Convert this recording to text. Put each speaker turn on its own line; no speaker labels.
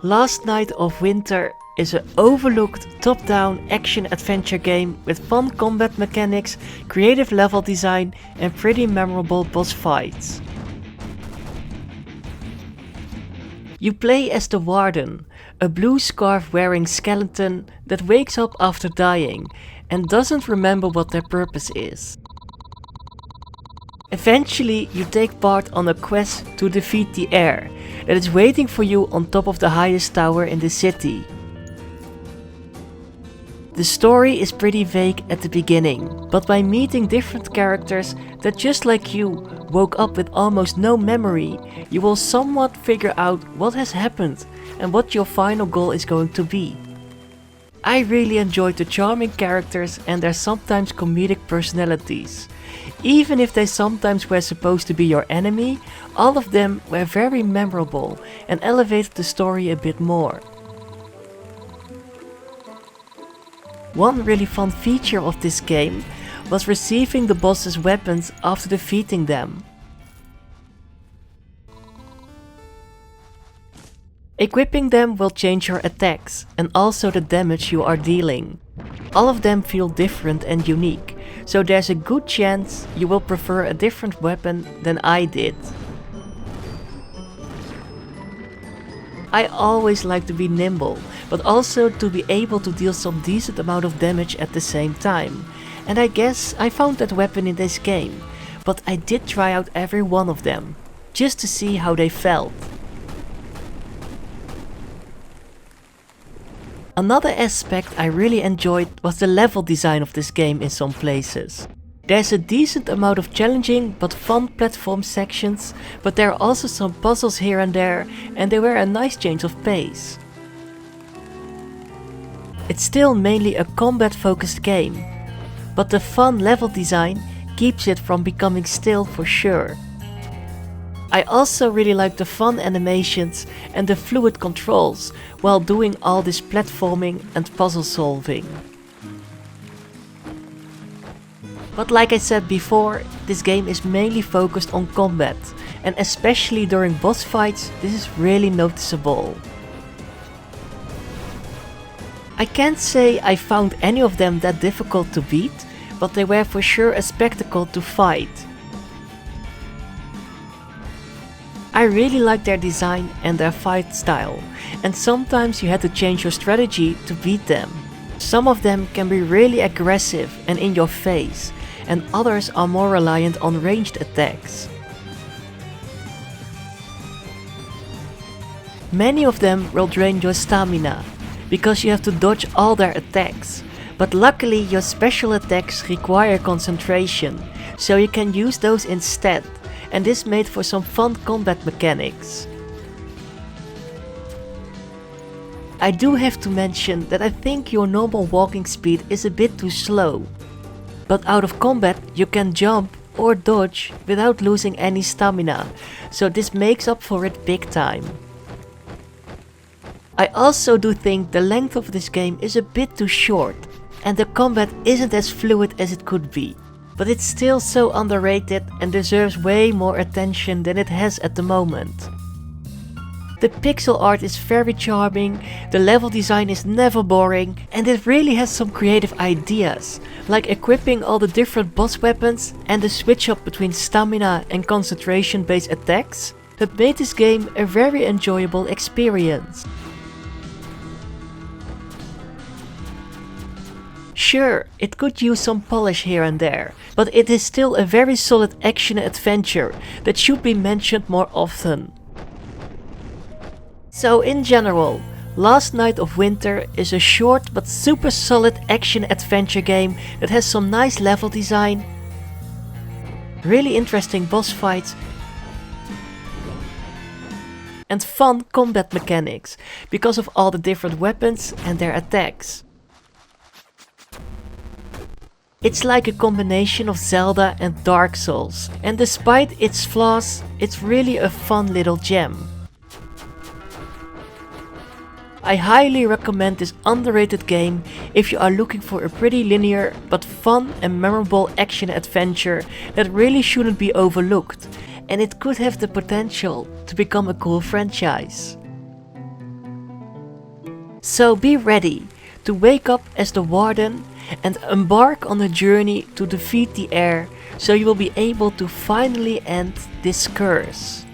Last Night of Winter is an overlooked top-down action-adventure game with fun combat mechanics, creative level design and pretty memorable boss fights. You play as the Warden, a blue scarf-wearing skeleton that wakes up after dying and doesn't remember what their purpose is. Eventually, you take part on a quest to defeat the heir that is waiting for you on top of the highest tower in the city. The story is pretty vague at the beginning, but by meeting different characters that just like you woke up with almost no memory, you will somewhat figure out what has happened and what your final goal is going to be. I really enjoyed the charming characters and their sometimes comedic personalities. Even if they sometimes were supposed to be your enemy, all of them were very memorable and elevated the story a bit more. One really fun feature of this game was receiving the boss's weapons after defeating them. Equipping them will change your attacks and also the damage you are dealing. All of them feel different and unique, so there's a good chance you will prefer a different weapon than I did. I always like to be nimble, but also to be able to deal some decent amount of damage at the same time. And I guess I found that weapon in this game, but I did try out every one of them, just to see how they felt. Another aspect I really enjoyed was the level design of this game in some places. There's a decent amount of challenging but fun platform sections, but there are also some puzzles here and there, and they were a nice change of pace. It's still mainly a combat focused game, but the fun level design keeps it from becoming stale for sure. I also really like the fun animations and the fluid controls while doing all this platforming and puzzle solving. But like I said before, this game is mainly focused on combat, and especially during boss fights this is really noticeable. I can't say I found any of them that difficult to beat, but they were for sure a spectacle to fight. I really like their design and their fight style, and sometimes you had to change your strategy to beat them. Some of them can be really aggressive and in your face, and others are more reliant on ranged attacks. Many of them will drain your stamina, because you have to dodge all their attacks, but luckily your special attacks require concentration, so you can use those instead. And this made for some fun combat mechanics. I do have to mention that I think your normal walking speed is a bit too slow. But out of combat you can jump or dodge without losing any stamina, so this makes up for it big time. I also do think the length of this game is a bit too short, and the combat isn't as fluid as it could be. But it's still so underrated and deserves way more attention than it has at the moment. The pixel art is very charming, the level design is never boring, and it really has some creative ideas, like equipping all the different boss weapons and the switch up between stamina and concentration based attacks that made this game a very enjoyable experience. Sure, it could use some polish here and there, but it is still a very solid action adventure that should be mentioned more often. So in general, Last Night of Winter is a short but super solid action adventure game that has some nice level design, really interesting boss fights, and fun combat mechanics because of all the different weapons and their attacks. It's like a combination of Zelda and Dark Souls, and despite its flaws, it's really a fun little gem. I highly recommend this underrated game if you are looking for a pretty linear but fun and memorable action adventure that really shouldn't be overlooked, and it could have the potential to become a cool franchise. So be ready to wake up as the Warden and embark on a journey to defeat the heir, so you will be able to finally end this curse.